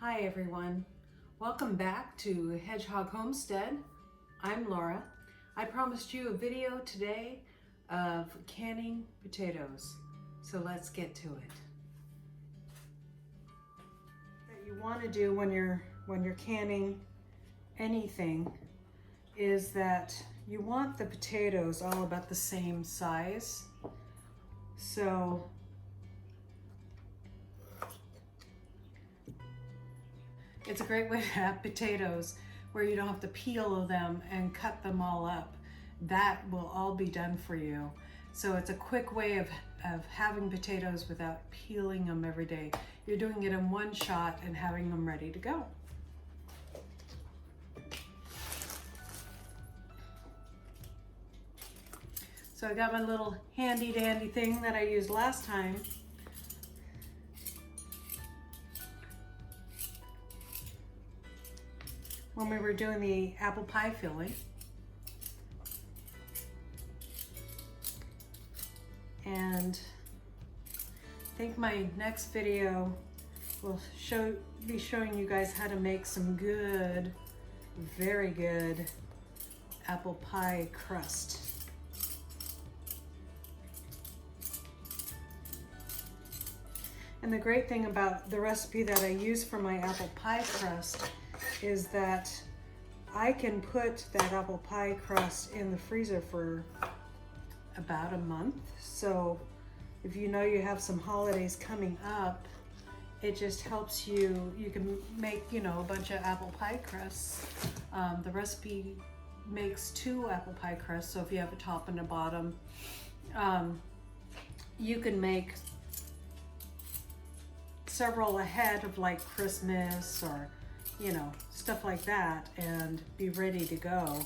Hi everyone, welcome back to Hedgehog Homestead. I'm Laura. I promised you a video today of canning potatoes, so let's get to it. What you want to do when you're canning anything is that you want the potatoes all about the same size. So it's a great way to have potatoes where you don't have to peel them and cut them all up. That will all be done for you. So it's a quick way of having potatoes without peeling them every day. You're doing it in one shot and having them ready to go. So I got my little handy dandy thing that I used last time. When we were doing the apple pie filling. And I think my next video will be showing you guys how to make some good, very good apple pie crust. And the great thing about the recipe that I use for my apple pie crust is that I can put that apple pie crust in the freezer for about a month. So if you know you have some holidays coming up, it just helps you. You can make, a bunch of apple pie crusts. The recipe makes 2 apple pie crusts, so if you have a top and a bottom, you can make several ahead of like Christmas or stuff like that and be ready to go.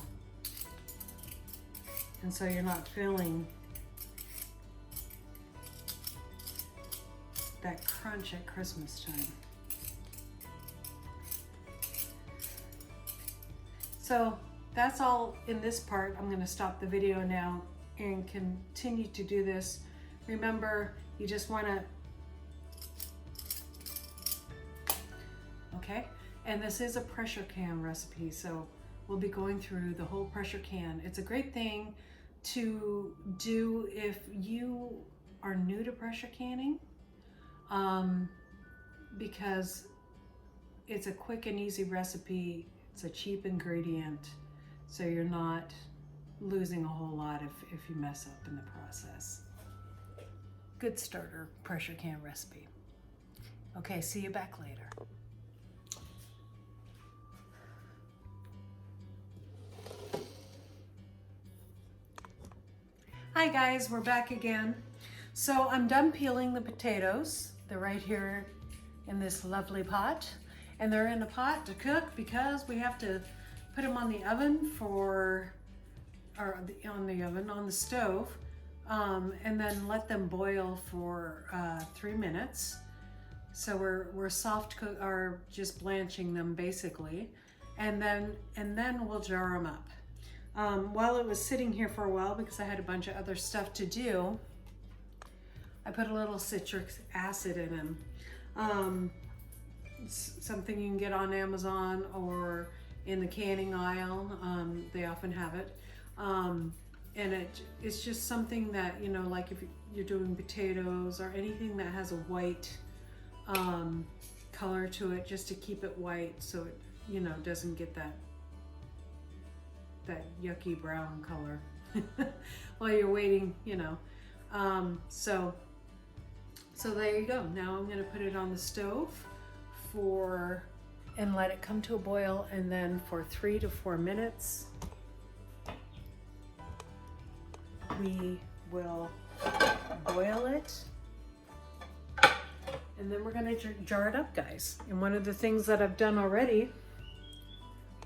And so you're not feeling that crunch at Christmas time. So that's all in this part. I'm going to stop the video now and continue to do this. Remember, you just want to, okay? And this is a pressure can recipe, so we'll be going through the whole pressure can. It's a great thing to do if you are new to pressure canning, because it's a quick and easy recipe. It's a cheap ingredient, so you're not losing a whole lot if you mess up in the process. Good starter pressure can recipe. Okay, see you back later. Hi guys, we're back again. So I'm done peeling the potatoes. They're right here in this lovely pot, and they're in a pot to cook because we have to put them on the oven on the stove, and then let them boil for 3 minutes. So we're soft cook, or just blanching them basically, and then we'll jar them up. While it was sitting here for a while, because I had a bunch of other stuff to do, I put a little citric acid in them. Something you can get on Amazon or in the canning aisle. They often have it. And it's just something that, like if you're doing potatoes or anything that has a white color to it, just to keep it white so it, doesn't get that yucky brown color while you're waiting, so there you go. Now I'm going to put it on the stove and let it come to a boil, and then for 3 to 4 minutes we will boil it, and then we're going to jar it up, guys. And one of the things that I've done already,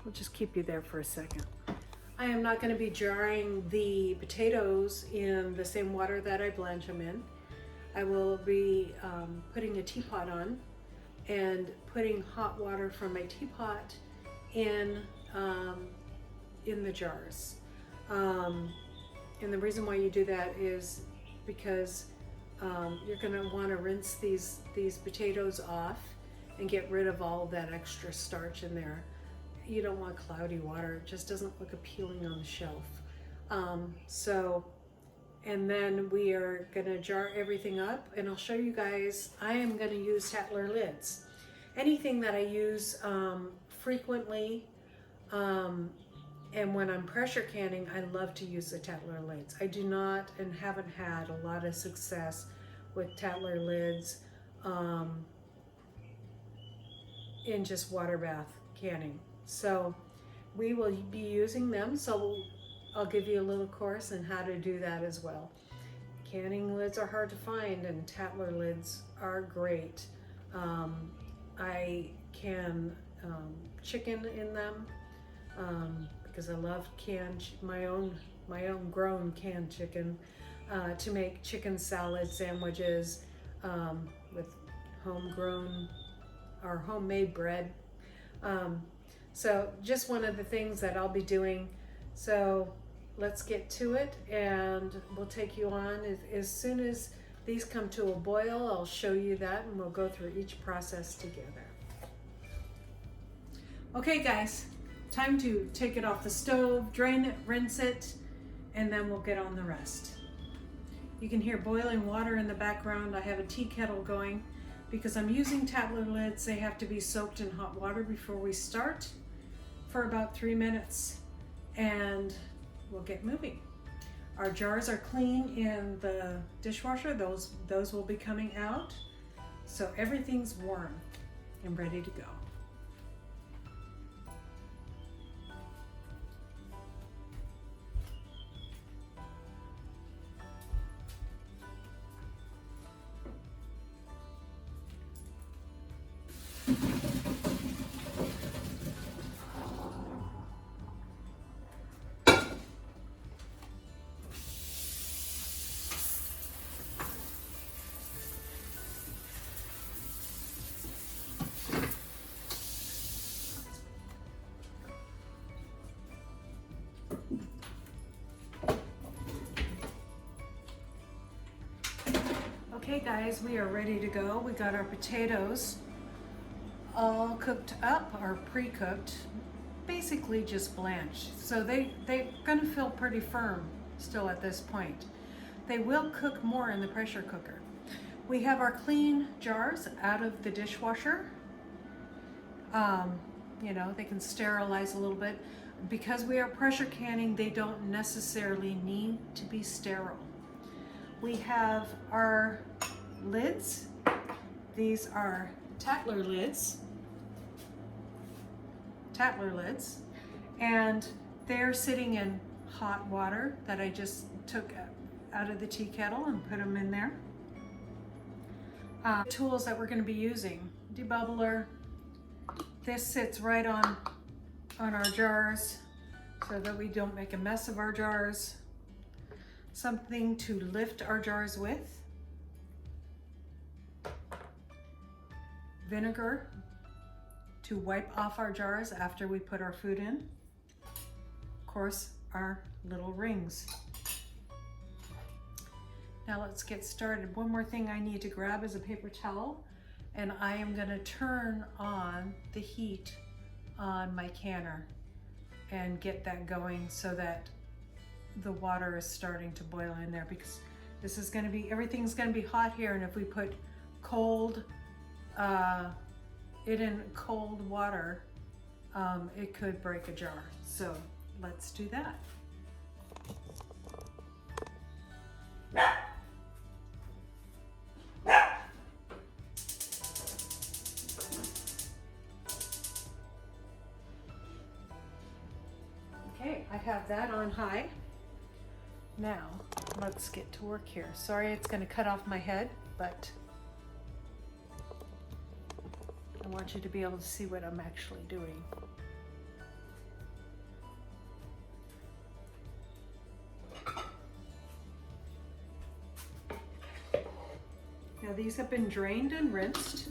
we'll just keep you there for a second. I am not going to be jarring the potatoes in the same water that I blanch them in. I will be putting a teapot on and putting hot water from my teapot in the jars. And the reason why you do that is because you're going to want to rinse these potatoes off and get rid of all that extra starch in there. You don't want cloudy water. It just doesn't look appealing on the shelf. And then we are gonna jar everything up, and I'll show you guys. I am gonna use tattler lids. Anything that I use frequently, and when I'm pressure canning, I love to use the tattler lids. I do not and haven't had a lot of success with tattler lids in just water bath canning. So we will be using them. So I'll give you a little course on how to do that as well. Canning lids are hard to find, and tattler lids are great. I can chicken in them because I love my own grown canned chicken to make chicken salad sandwiches with homegrown or homemade bread. So just one of the things that I'll be doing. So let's get to it, and we'll take you on. As soon as these come to a boil, I'll show you that, and we'll go through each process together. Okay guys, time to take it off the stove, drain it, rinse it, and then we'll get on the rest. You can hear boiling water in the background. I have a tea kettle going. Because I'm using tattler lids, they have to be soaked in hot water before we start for about 3 minutes, and we'll get moving. Our jars are clean in the dishwasher. Those will be coming out. So everything's warm and ready to go. Okay guys, we are ready to go. We got our potatoes all cooked up or pre-cooked, basically just blanched. So they're gonna feel pretty firm still at this point. They will cook more in the pressure cooker. We have our clean jars out of the dishwasher. You know, they can sterilize a little bit. Because we are pressure canning, they don't necessarily need to be sterile. We have our lids. These are tattler lids, and they're sitting in hot water that I just took out of the tea kettle and put them in there. Tools that we're going to be using: debubbler. This sits right on our jars so that we don't make a mess of our jars. Something to lift our jars with. Vinegar to wipe off our jars after we put our food in. Of course, our little rings. Now let's get started. One more thing I need to grab is a paper towel, and I am going to turn on the heat on my canner and get that going so that the water is starting to boil in there, because this is going to be, everything's going to be hot here, and if we put it in cold water, it could break a jar. So let's do that. Okay, I have that on high. Now, let's get to work here. Sorry it's going to cut off my head, but I want you to be able to see what I'm actually doing. Now these have been drained and rinsed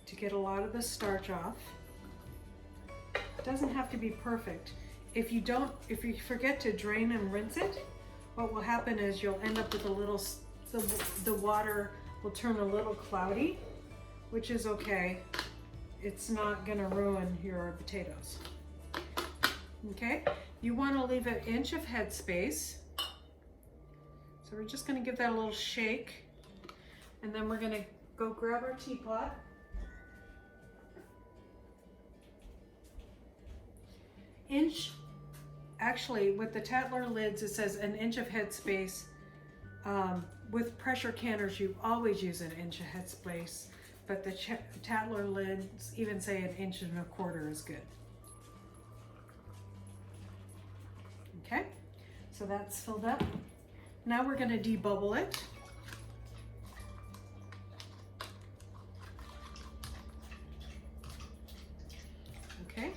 to get a lot of the starch off. It doesn't have to be perfect. If you forget to drain and rinse it, what will happen is you'll end up with a little, the water will turn a little cloudy, which is okay. It's not gonna ruin your potatoes. Okay, you wanna leave an inch of headspace. So we're just gonna give that a little shake, and then we're gonna go grab our teapot. Inch, actually with the tattler lids it says an inch of headspace. With pressure canners you always use an inch of headspace, but the tattler lids even say an inch and a quarter is good. Okay, so that's filled up. Now we're going to debubble it. Okay,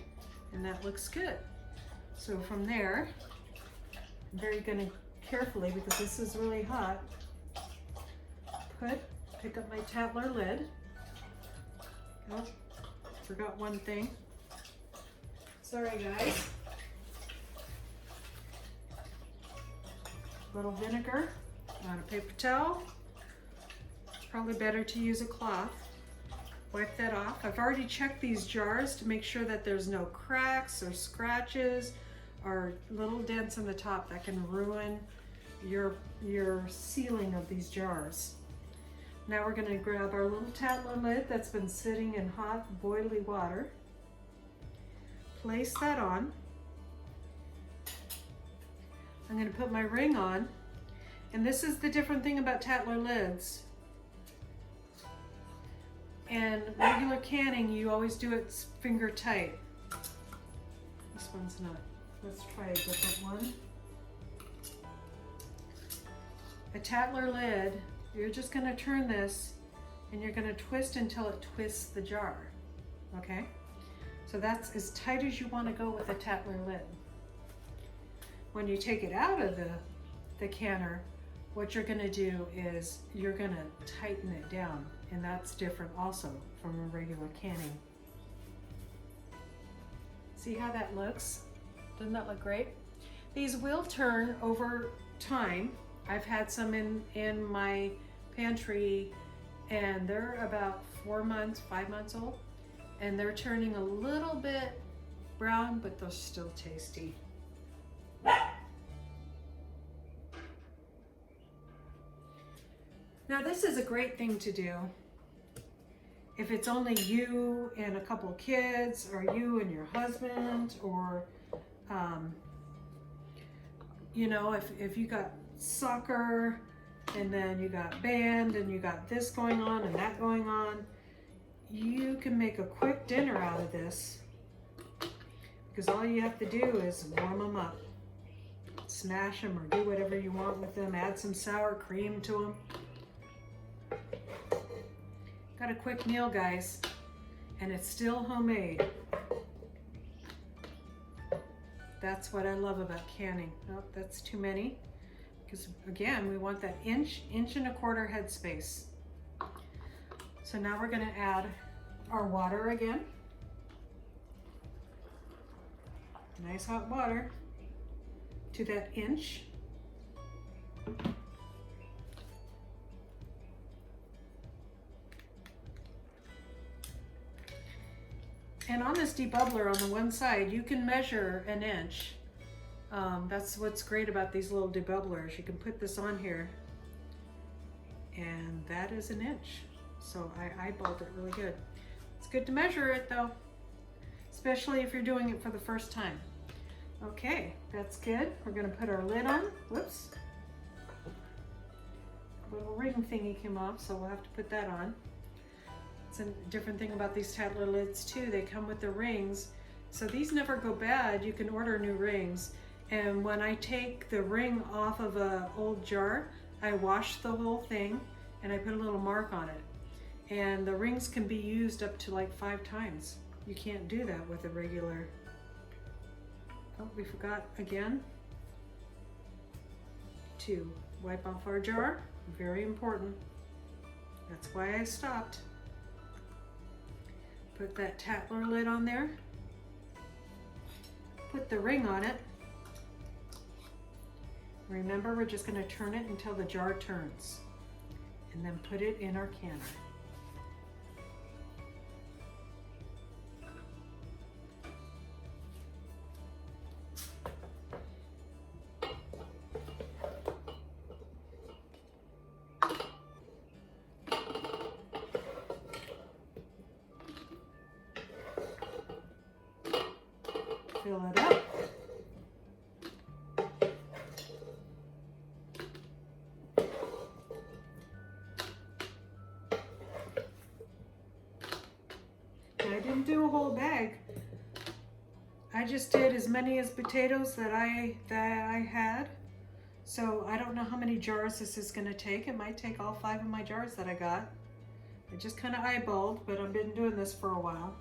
and that looks good. So from there, I'm very going to carefully, because this is really hot, pick up my tattler lid. Oh, forgot one thing. Sorry guys. Little vinegar on a paper towel. It's probably better to use a cloth. Wipe that off. I've already checked these jars to make sure that there's no cracks or scratches or little dents in the top that can ruin your sealing of these jars. Now we're going to grab our little tattler lid that's been sitting in hot boiling water. Place that on. I'm going to put my ring on, and this is the different thing about tattler lids. And regular canning, you always do it finger tight. This one's not. Let's try a different one. A tattler lid, you're just going to turn this and you're going to twist until it twists the jar. Okay? So that's as tight as you want to go with a tattler lid. When you take it out of the canner, what you're going to do is you're going to tighten it down, and that's different also from a regular canning. See how that looks? Doesn't that look great? These will turn over time. I've had some in my pantry, and they're about 4 months, 5 months old, and they're turning a little bit brown, but they're still tasty. Now this is a great thing to do if it's only you and a couple kids, or you and your husband, or you know, if you got soccer and then you got band and you got this going on and that going on, you can make a quick dinner out of this, because all you have to do is warm them up, smash them, or do whatever you want with them, add some sour cream to them. Got a quick meal, guys, and it's still homemade. That's what I love about canning. Oh, that's too many, because again, we want that inch and a quarter headspace. So now we're going to add our water again. Nice hot water to that inch. And on this debubbler on the one side, you can measure an inch. That's what's great about these little debubblers. You can put this on here, and that is an inch. So I eyeballed it really good. It's good to measure it though, especially if you're doing it for the first time. Okay, that's good. We're gonna put our lid on. Whoops. A little ring thingy came off, so we'll have to put that on. It's a different thing about these tattler lids too. They come with the rings. So these never go bad. You can order new rings. And when I take the ring off of an old jar, I wash the whole thing and I put a little mark on it. And the rings can be used up to like 5 times. You can't do that with a regular. Oh, we forgot again to wipe off our jar. Very important. That's why I stopped. Put that tattler lid on there. Put the ring on it. Remember, we're just going to turn it until the jar turns, and then put it in our canner. Fill it up. I didn't do a whole bag. I just did as many as potatoes that I had. So I don't know how many jars this is gonna take. It might take all 5 of my jars that I got. I just kind of eyeballed, but I've been doing this for a while.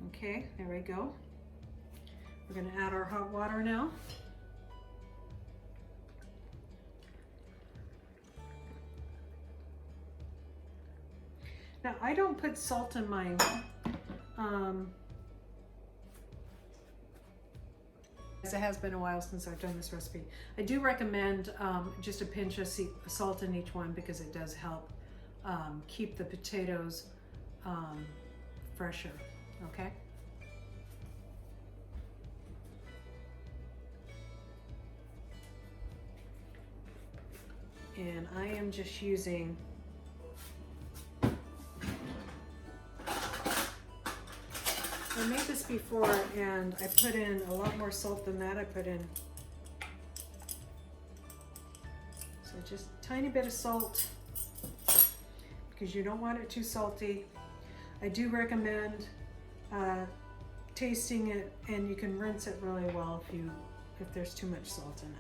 Okay, there we go. We're gonna add our hot water now. Now I don't put salt in mine. It has been a while since I've done this recipe. I do recommend just a pinch of salt in each one because it does help keep the potatoes fresher, okay? And I am just using I made this before and I put in a lot more salt than that. I put in just a tiny bit of salt because you don't want it too salty. I do recommend tasting it, and you can rinse it really well if there's too much salt in it.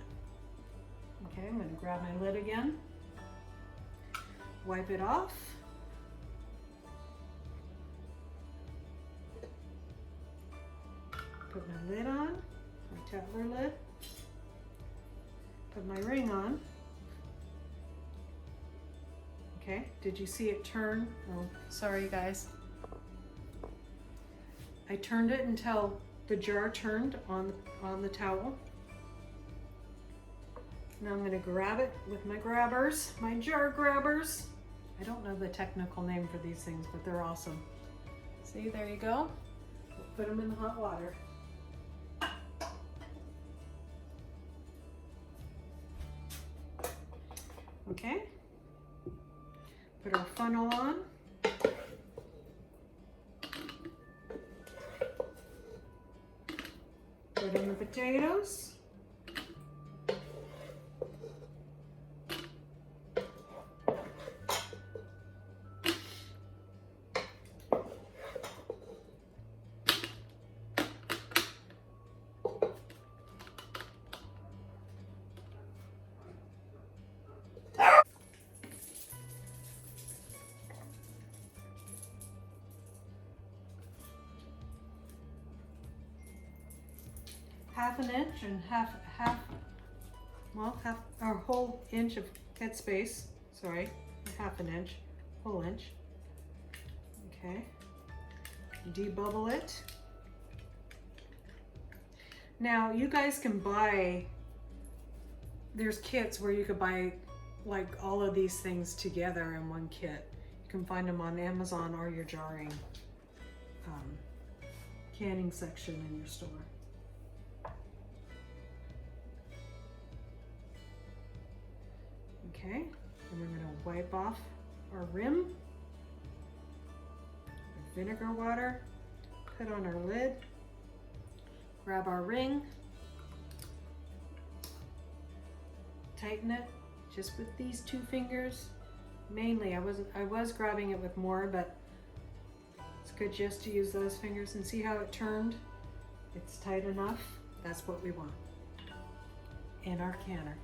Okay, I'm going to grab my lid again, wipe it off. Put my lid on, my tattler lid. Put my ring on. Okay, did you see it turn? Oh, sorry guys. I turned it until the jar turned on the towel. Now I'm going to grab it with my grabbers, my jar grabbers. I don't know the technical name for these things, but they're awesome. See, there you go. Put them in the hot water. Okay, put our funnel on. Put in the potatoes. Half an inch and half or whole inch of headspace. Sorry, half an inch, whole inch. Okay, debubble it. Now you guys can buy, there's kits where you could buy like all of these things together in one kit. You can find them on Amazon or your jarring canning section in your store. Okay, and we're going to wipe off our rim with vinegar water, put on our lid, grab our ring, tighten it just with these 2 fingers. Mainly, I was grabbing it with more, but it's good just to use those fingers, and see how it turned? It's tight enough. That's what we want in our canner.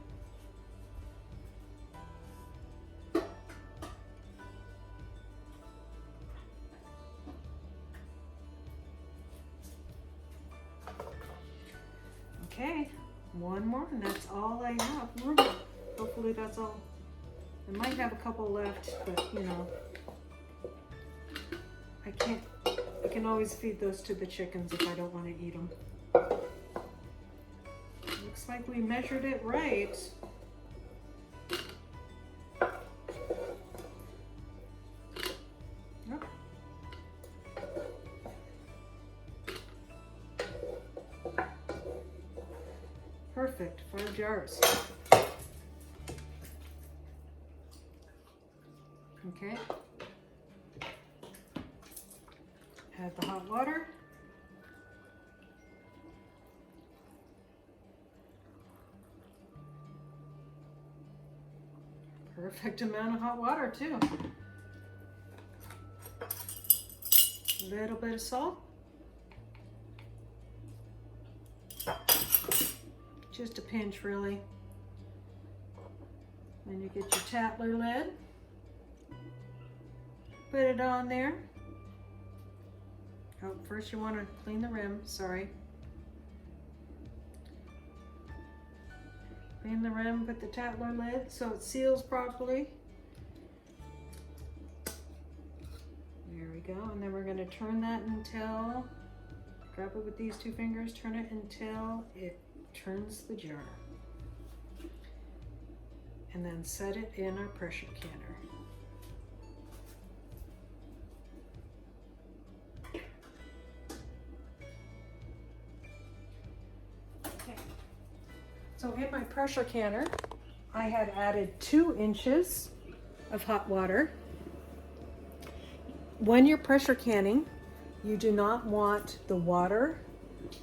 Okay, one more, and that's all I have. Hopefully that's all. I might have a couple left, but you know, I can always feed those to the chickens if I don't want to eat them. Looks like we measured it right. Yep. Perfect, 5 jars. Okay. Add the hot water. perfect amount of hot water too. A little bit of salt. Just a pinch, really. Then you get your tattler lid. Put it on there. Oh, first you want to clean the rim, sorry. Clean the rim, put the tattler lid so it seals properly. There we go, and then we're going to turn that until, grab it with these two fingers, turn it until it turns the jar. And then set it in our pressure canner. Okay. So in my pressure canner, I had added 2 inches of hot water. When you're pressure canning, you do not want the water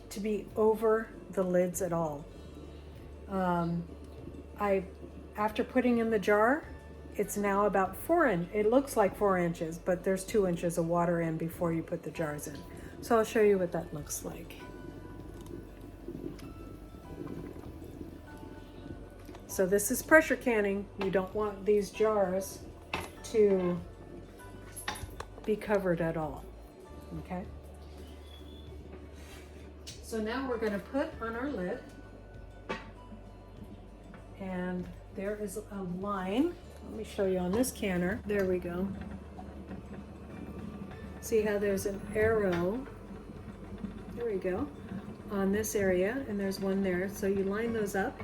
to be over the lids at all. After putting in the jar, it's now about 4 inches. It looks like 4 inches, but there's 2 inches of water in before you put the jars in. So I'll show you what that looks like. So this is pressure canning. You don't want these jars to be covered at all, okay? So now we're gonna put on our lid, and there is a line. Let me show you on this canner. There we go. See how there's an arrow, there we go, on this area, and there's one there. So you line those up,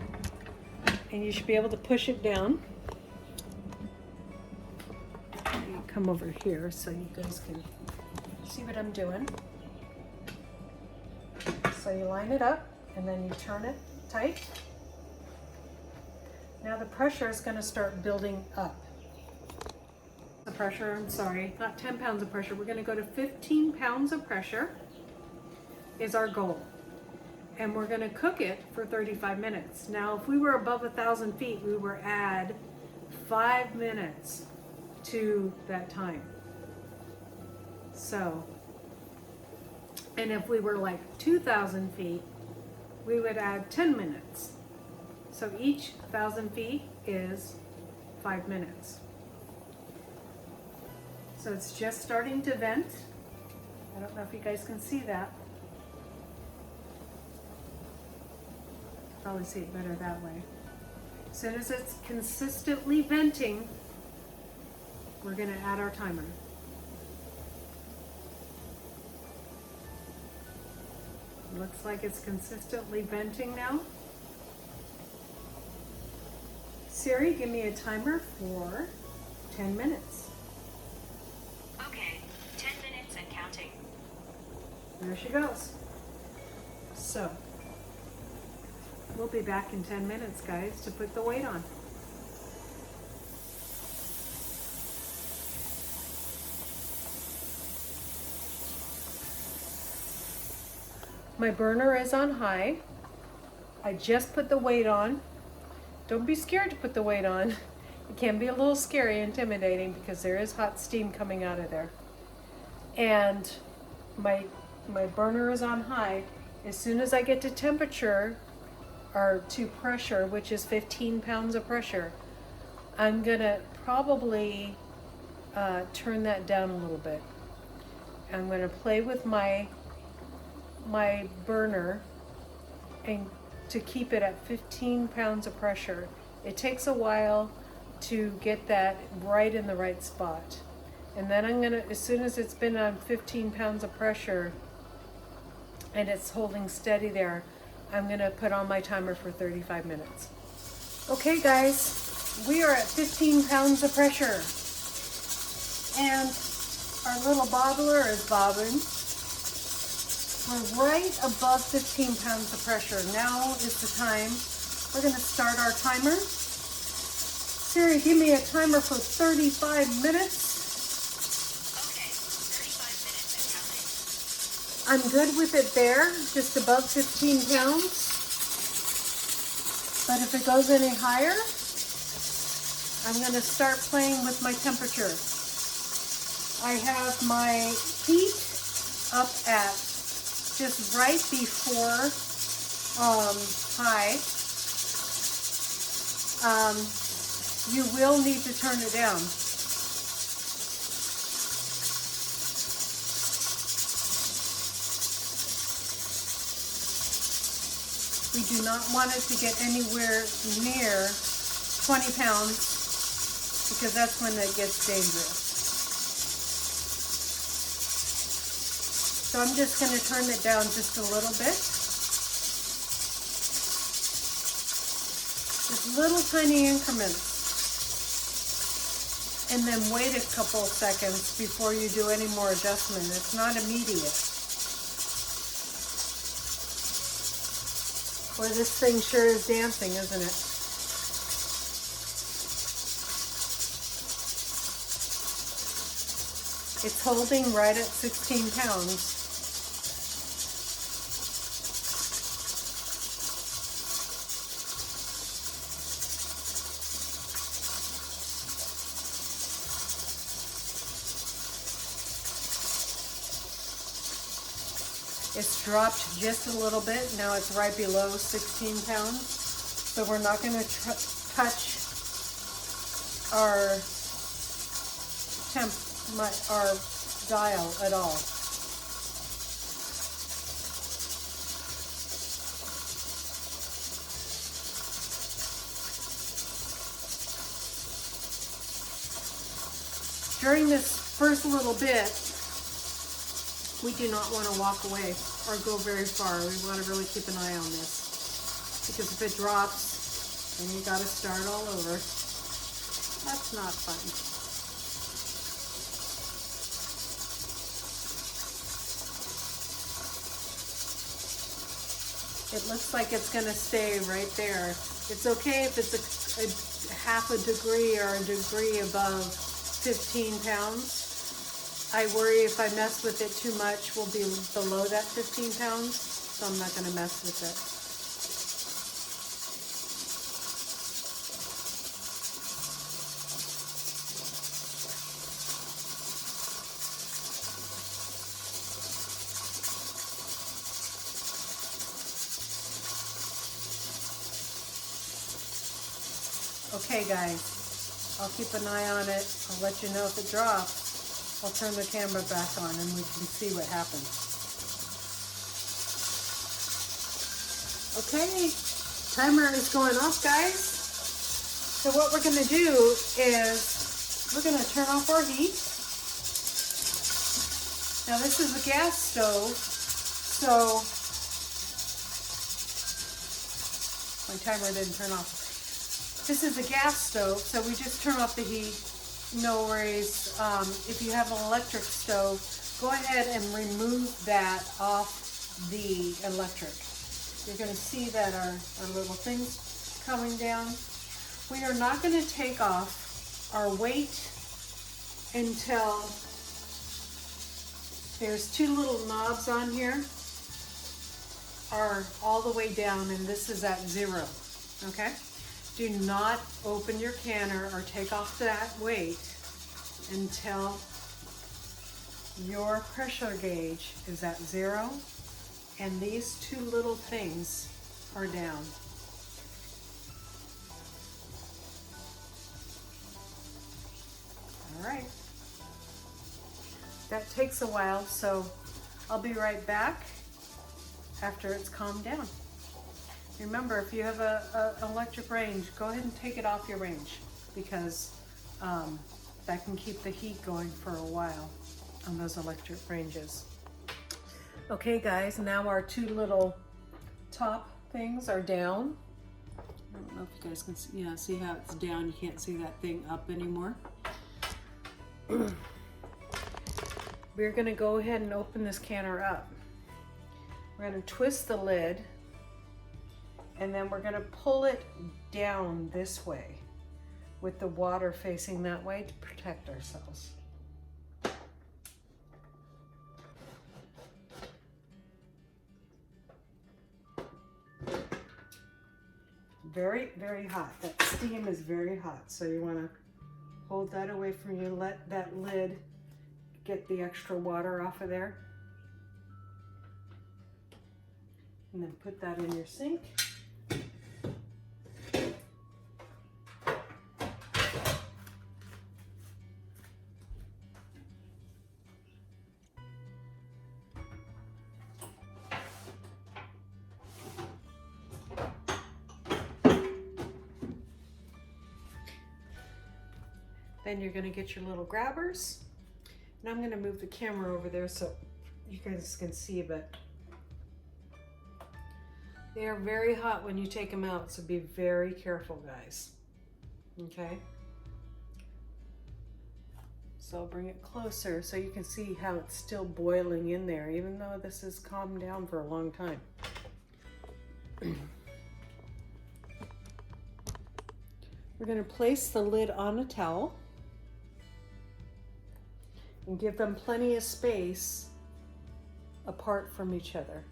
and you should be able to push it down. You come over here so you guys can see what I'm doing. So you line it up, and then you turn it tight. Now the pressure is going to start building up. The pressure, I'm sorry, not 10 pounds of pressure. We're going to go to 15 pounds of pressure is our goal. And we're going to cook it for 35 minutes. Now, if we were above 1,000 feet, we would add 5 minutes to that time. So, and if we were like 2,000 feet, we would add 10 minutes. So each 1,000 feet is 5 minutes. So it's just starting to vent. I don't know if you guys can see that. Probably see it better that way. As soon as it's consistently venting, we're going to add our timer. Looks like it's consistently venting now. Siri, give me a timer for 10 minutes. Okay, 10 minutes and counting. There she goes. So, we'll be back in 10 minutes, guys, to put the weight on. My burner is on high. I just put the weight on. Don't be scared to put the weight on. It can be a little scary, intimidating, because there is hot steam coming out of there. And my burner is on high. As soon as I get to temperature, or to pressure, which is 15 pounds of pressure, I'm gonna probably turn that down a little bit. I'm gonna play with my burner and to keep it at 15 pounds of pressure. It takes a while to get that right in the right spot. And then I'm gonna, as soon as it's been on 15 pounds of pressure and it's holding steady there, I'm gonna put on my timer for 35 minutes. Okay guys, we are at 15 pounds of pressure. And our little bobbler is bobbing. We're right above 15 pounds of pressure. Now is the time. We're gonna start our timer. Siri, give me a timer for 35 minutes. Okay, 35 minutes and counting. I'm good with it there, just above 15 pounds. But if it goes any higher, I'm going to start playing with my temperature. I have my heat up at just right before high. You will need to turn it down. We do not want it to get anywhere near 20 pounds because that's when it gets dangerous. So I'm just going to turn it down just a little bit. Just little tiny increments. And then wait a couple seconds before you do any more adjustment. It's not immediate. Boy, this thing sure is dancing, isn't it? It's holding right at 16 pounds. It's dropped just a little bit. Now it's right below 16 pounds. So we're not going to touch our our dial at all. During this first little bit, we do not want to walk away or go very far. We want to really keep an eye on this, because if it drops, then you got to start all over. That's not fun. It looks like it's going to stay right there. It's okay if it's a half a degree or a degree above 15 pounds. I worry if I mess with it too much, we'll be below that 15 pounds, so I'm not going to mess with it. Okay guys, I'll keep an eye on it. I'll let you know if it drops. I'll turn the camera back on and we can see what happens. Okay, timer is going off, guys. So what we're gonna do is we're gonna turn off our heat. Now this is a gas stove, so my timer didn't turn off. This is a gas stove, so we just turn off the heat. No worries. If you have an electric stove, go ahead and remove that off the electric. You're going to see that our little thing's coming down. We are not going to take off our weight until there's two little knobs on here are all the way down, and this is at 0. Okay? Do not open your canner or take off that weight until your pressure gauge is at 0 and these two little things are down. All right. That takes a while, so I'll be right back after it's calmed down. Remember, if you have an electric range, go ahead and take it off your range, because that can keep the heat going for a while on those electric ranges. Okay guys, now our two little top things are down. I don't know if you guys can see, yeah, see how it's down? You can't see that thing up anymore. We're going to go ahead and open this canner up. We're going to twist the lid, and then we're going to pull it down this way with the water facing that way to protect ourselves. very, very hot. That steam is very hot. So you want to hold that away from you. Let that lid get the extra water off of there. And then put that in your sink. Then you're going to get your little grabbers. And I'm going to move the camera over there so you guys can see, but they are very hot when you take them out, so be very careful, guys. Okay? So I'll bring it closer so you can see how it's still boiling in there, even though this has calmed down for a long time. We're going to place the lid on a towel and give them plenty of space apart from each other.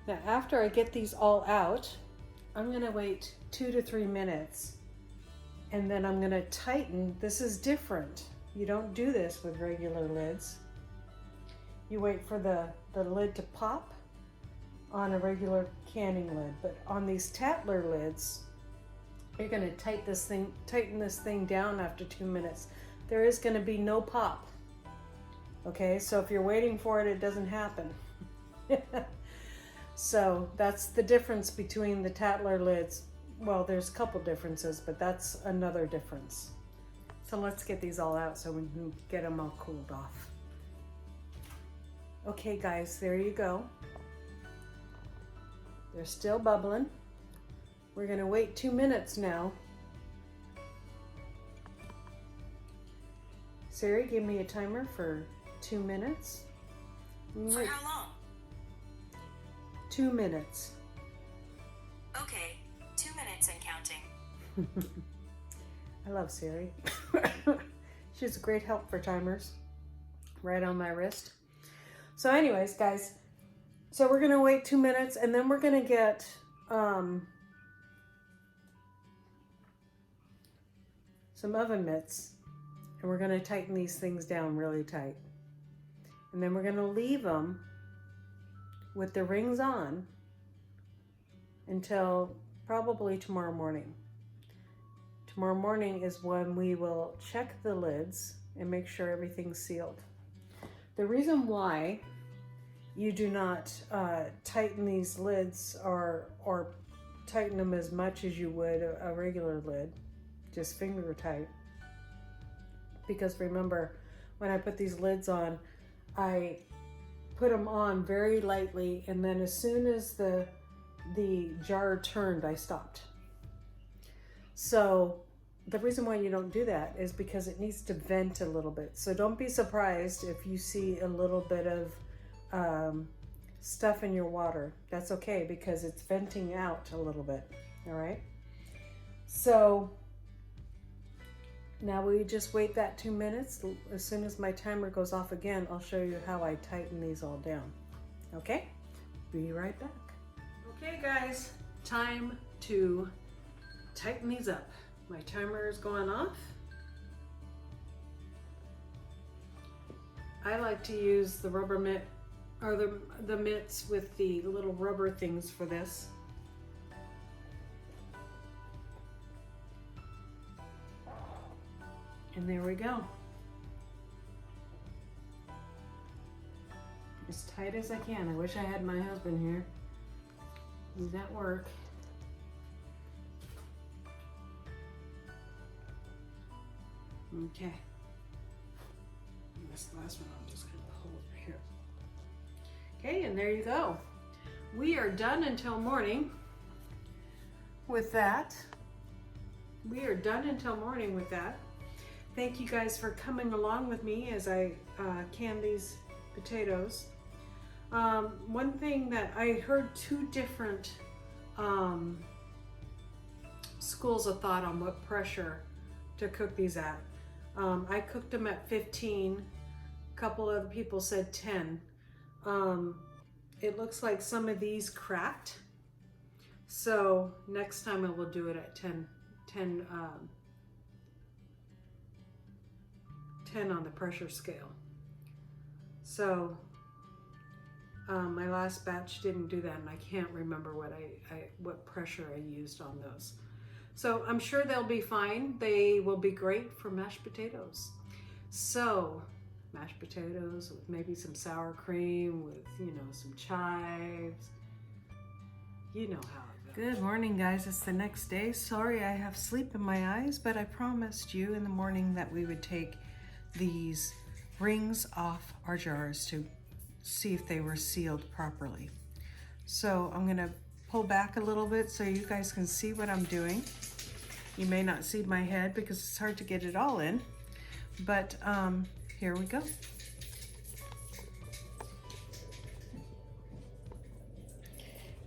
Now, after I get these all out, I'm gonna wait 2 to 3 minutes, and then I'm gonna tighten. This is different. You don't do this with regular lids. You wait for the lid to pop on a regular canning lid, but on these tattler lids, you're gonna tighten this thing down after 2 minutes. There is gonna be no pop. Okay, so if you're waiting for it, it doesn't happen. So that's the difference between the tattler lids. Well, there's a couple differences, but that's another difference. So let's get these all out so we can get them all cooled off. Okay guys, there you go. They're still bubbling. We're gonna wait 2 minutes now. Siri, give me a timer for 2 minutes. For how long? 2 minutes. Okay, 2 minutes and counting. I love Siri. She's a great help for timers. Right on my wrist. So anyways, guys, so we're gonna wait 2 minutes, and then we're gonna get some oven mitts, and we're gonna tighten these things down really tight. And then we're gonna leave them with the rings on until probably tomorrow morning. Tomorrow morning is when we will check the lids and make sure everything's sealed. The reason why you do not tighten these lids or tighten them as much as you would a regular lid, just finger tight, because remember, when I put these lids on, I put them on very lightly, and then as soon as the jar turned, I stopped. So the reason why you don't do that is because it needs to vent a little bit. So don't be surprised if you see a little bit of stuff in your water. That's okay, because it's venting out a little bit. All right. So now we just wait that 2 minutes. As soon as my timer goes off again, I'll show you how I tighten these all down. Okay? Be right back. Okay guys, time to tighten these up. My timer is going off. I like to use the rubber mitt, or the mitts with the little rubber things for this. And there we go. As tight as I can. I wish I had my husband here. He's at work. Okay. And this last one I'm just going to pull over here. Okay, and there you go. We are done until morning with that. We are done until morning with that. Thank you guys for coming along with me as I can these potatoes. One thing that I heard, two different schools of thought on what pressure to cook these at. I cooked them at 15. A couple other people said 10. It looks like some of these cracked. So next time I will do it at 10 on the pressure scale. So my last batch didn't do that, and I can't remember what pressure I used on those. So I'm sure they'll be fine. They will be great for mashed potatoes. So mashed potatoes with maybe some sour cream with, some chives. You know how it goes. Good morning, guys. It's the next day. Sorry I have sleep in my eyes, but I promised you in the morning that we would take these rings off our jars to see if they were sealed properly. So I'm gonna pull back a little bit so you guys can see what I'm doing. You may not see my head because it's hard to get it all in, but here we go.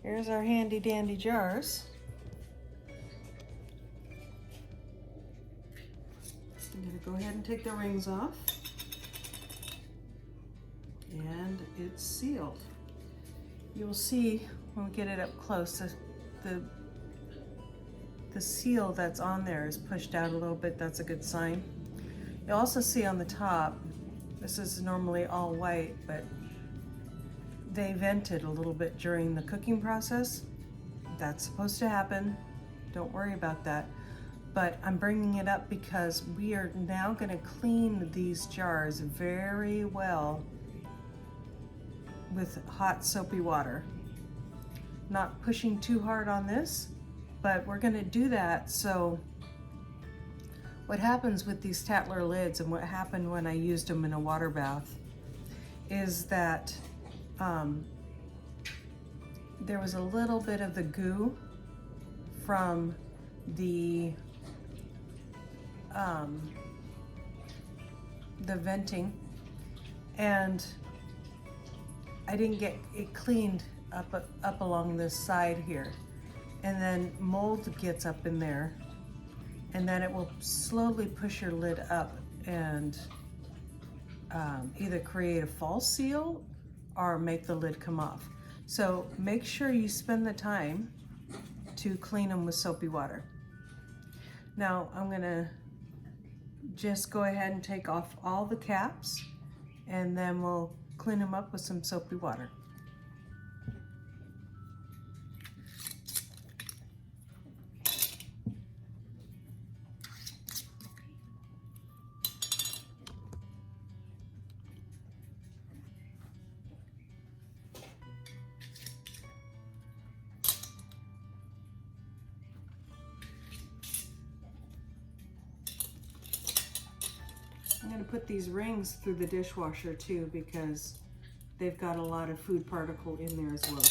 Here's our handy dandy jars. I'm gonna go ahead and take the rings off. And it's sealed. You'll see when we get it up close, the seal that's on there is pushed out a little bit. That's a good sign. You'll also see on the top, this is normally all white, but they vented a little bit during the cooking process. That's supposed to happen. Don't worry about that. But I'm bringing it up because we are now going to clean these jars very well with hot soapy water. Not pushing too hard on this, but we're going to do that. So what happens with these tattler lids, and what happened when I used them in a water bath, is that there was a little bit of the goo from the venting, and I didn't get it cleaned up along this side here, and then mold gets up in there, and then it will slowly push your lid up and either create a false seal or make the lid come off. So make sure you spend the time to clean them with soapy water. Now I'm gonna just go ahead and take off all the caps, and then we'll clean them up with some soapy water. I'm going to put these rings through the dishwasher too, because they've got a lot of food particle in there as well.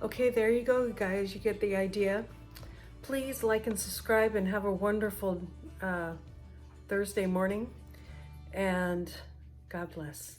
Okay, there you go, guys. You get the idea. Please like and subscribe, and have a wonderful Thursday morning. And God bless.